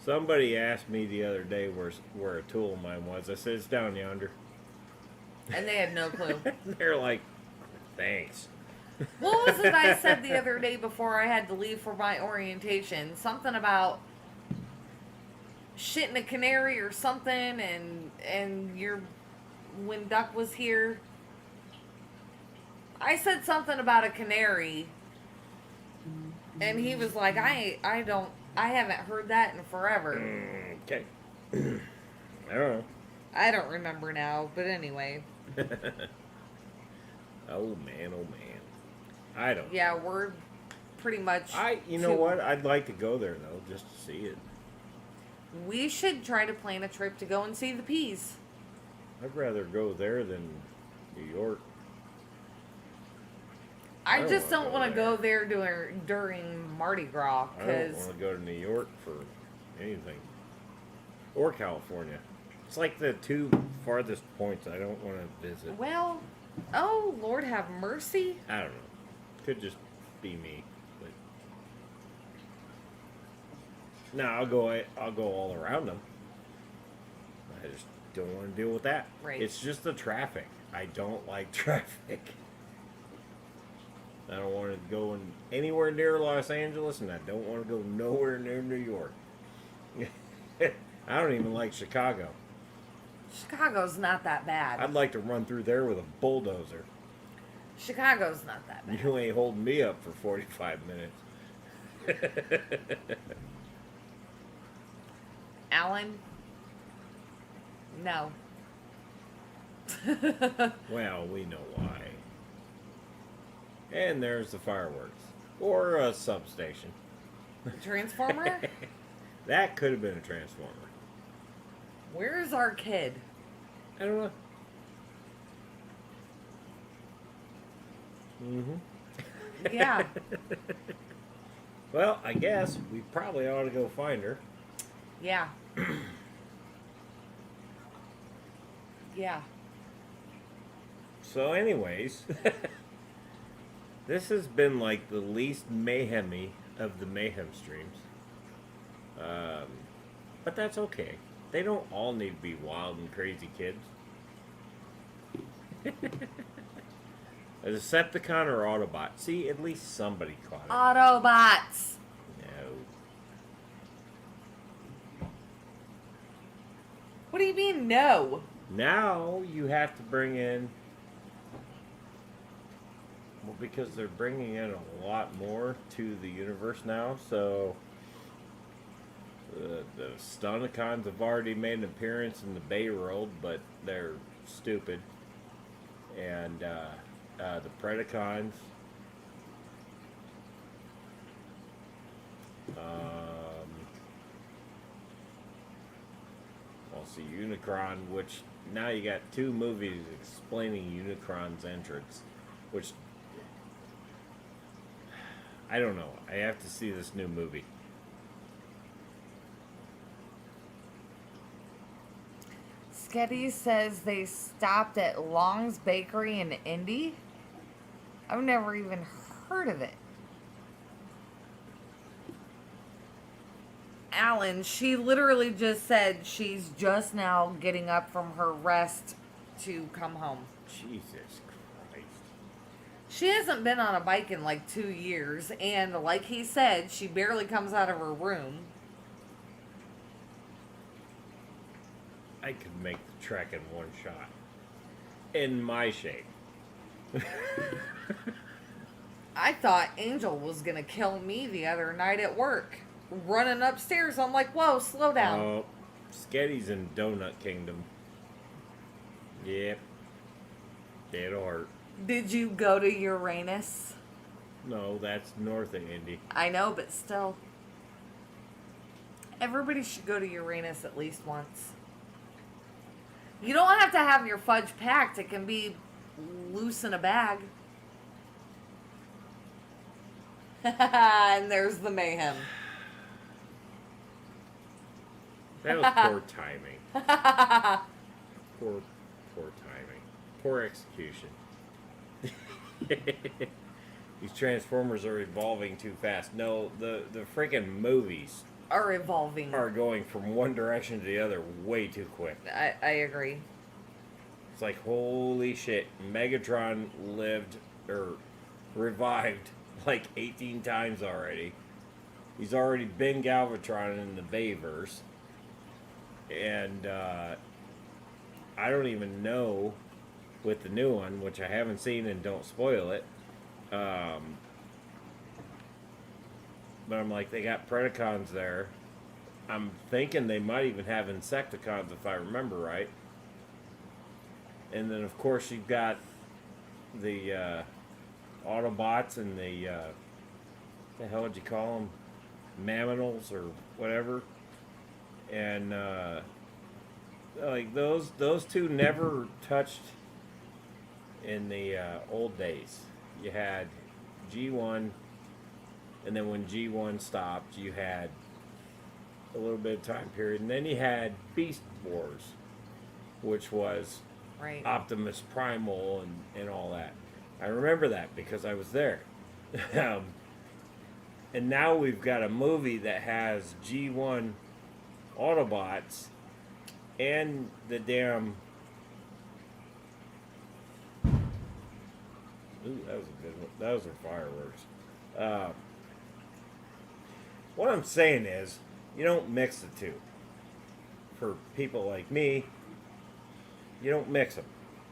Somebody asked me the other day where a tool of mine was. I said, it's down yonder. And they had no clue. They're like, thanks. What was it I said the other day before I had to leave for my orientation? Something about shitting a canary or something, and when Duck was here, I said something about a canary, and he was like, I haven't heard that in forever. Okay. I don't know. I don't remember now, but anyway. Oh man. I don't. Yeah, we're pretty much. You know what? I'd like to go there though, just to see it. We should try to plan a trip to go and see the peas. I'd rather go there than New York. I don't just wanna don't go want to go there during Mardi Gras I don't because want to go to New York for anything. Or California. It's like the two farthest points I don't want to visit. well, oh Lord have mercy. I don't know. Could just be me. But no, I'll go all around them. I just don't want to deal with that. Right. It's just the traffic. I don't like traffic. I don't want to go anywhere near Los Angeles, and I don't want to go nowhere near New York. I don't even like Chicago. Chicago's not that bad. I'd like to run through there with a bulldozer. Chicago's not that bad. You ain't holding me up for 45 minutes. Alan? No. Well, we know why. And there's the fireworks. Or a substation. Transformer? That could have been a transformer. Where's our kid? I don't know. Mm-hmm. Yeah. Well, I guess we probably ought to go find her. Yeah. Yeah. So anyways, this has been like the least mayhem-y of the mayhem streams. But that's okay. They don't all need to be wild and crazy kids. A Decepticon or Autobot? See, at least somebody caught it. Autobots. No. What do you mean, no? Now you have to bring in... Well, because they're bringing in a lot more to the universe now, so... The Stunticons have already made an appearance in the Bay World, but they're stupid. And the Predacons. Also Unicron, which now you got 2 movies explaining Unicron's entrance, which I don't know. I have to see this new movie. Sketty says they stopped at Long's Bakery in Indy. I've never even heard of it. Alan, she literally just said she's just now getting up from her rest to come home. Jesus Christ. She hasn't been on a bike in like 2 years, and like he said, she barely comes out of her room. I could make the trek in one shot. In my shape. I thought Angel was gonna kill me the other night at work. Running upstairs, I'm like, whoa, slow down. Oh, Sketty's in Donut Kingdom. Yep. It'll hurt. Did you go to Uranus? No, that's north of Indy. I know, but still. Everybody should go to Uranus at least once. You don't have to have your fudge packed. It can be loose in a bag. And there's the mayhem. That was poor timing. Poor timing. Poor execution. These Transformers are evolving too fast. No, the freaking movies Are evolving. are going from one direction to the other way too quick. I agree. It's like, holy shit, Megatron lived, or revived, like 18 times already. He's already been Galvatron in the Bayverse. And, I don't even know, with the new one, which I haven't seen and don't spoil it, but I'm like, they got Predacons there. I'm thinking they might even have Insecticons if I remember right. And then, of course, you've got the Autobots and the hell would you call them? Mammals or whatever. And like those two never touched in the old days. You had G1, and then when G1 stopped, you had a little bit of time period, and then you had Beast Wars, which was Right. Optimus Primal and all that. I remember that because I was there. And now we've got a movie that has G1 Autobots and the damn. Ooh, that was a good one. Those are fireworks. What I'm saying is, you don't mix the two. For people like me, you don't mix them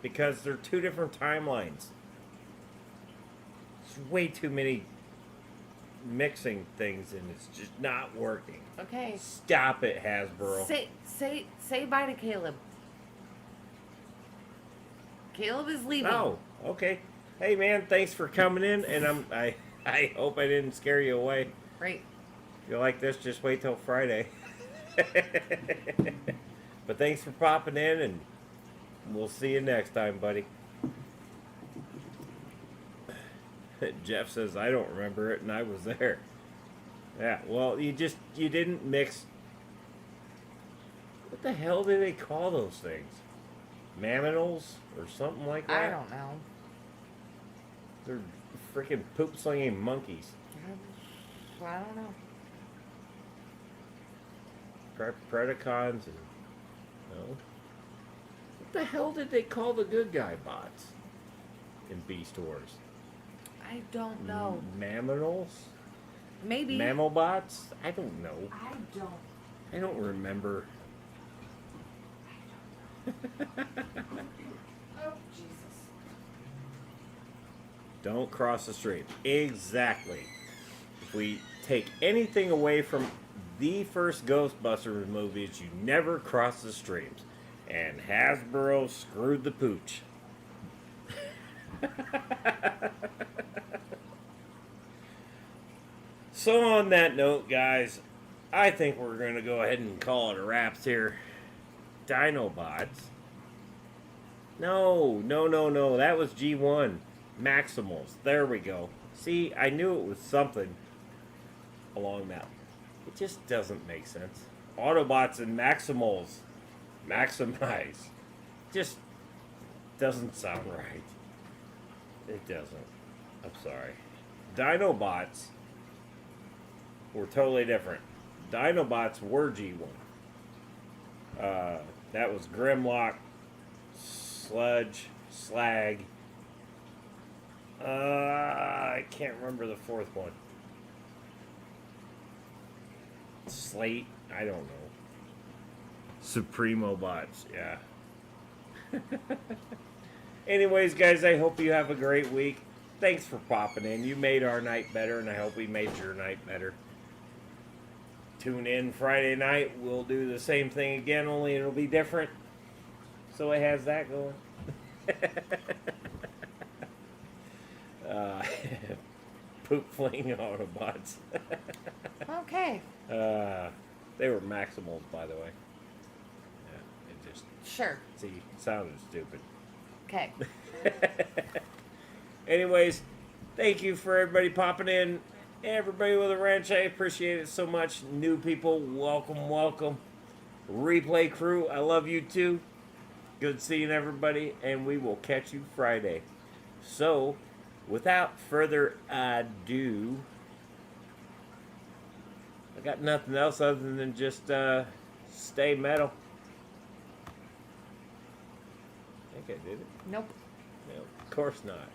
because they're two different timelines. There's way too many mixing things, and it's just not working. Okay. Stop it, Hasbro. Say bye to Caleb. Caleb is leaving. Oh, okay. Hey, man, thanks for coming in, and I hope I didn't scare you away. Right. If you like this, just wait till Friday. But thanks for popping in, and we'll see you next time, buddy. Jeff says, I don't remember it, and I was there. Yeah, well, you didn't mix. What the hell do they call those things? Mammals or something like that? I don't know. They're freaking poop slinging monkeys. I don't know. Predacons and no. What the hell did they call the good guy bots in Beast Wars? I don't know. Mammals? Maybe. Mammal bots? I don't know. I I don't remember. Oh, Jesus. Don't cross the stream. Exactly. If we take anything away from the first Ghostbusters movies, you never cross the streams. And Hasbro screwed the pooch. So on that note, guys, I think we're going to go ahead and call it a wraps here. Dinobots. No. That was G1. Maximals. There we go. See, I knew it was something along that. It just doesn't make sense. Autobots and Maximals. Maximize. Just doesn't sound right. It doesn't. I'm sorry. Dinobots were totally different. Dinobots were G1. That was Grimlock, Sludge, Slag. I can't remember the fourth one. Slate, I don't know. Supremo bots, yeah. Anyways, guys, I hope you have a great week. Thanks for popping in. You made our night better, and I hope we made your night better. Tune in Friday night. We'll do the same thing again, only it'll be different. So it has that going. Poop fling Autobots. Okay. They were Maximals, by the way. Yeah, it just Sure. sounded stupid. Okay. Anyways, thank you for everybody popping in. Everybody with a wrench, I appreciate it so much. New people, welcome. Replay crew, I love you too. Good seeing everybody, and we will catch you Friday. So, without further ado, I got nothing else other than just stay metal. I think I did it. Nope. No, of course not.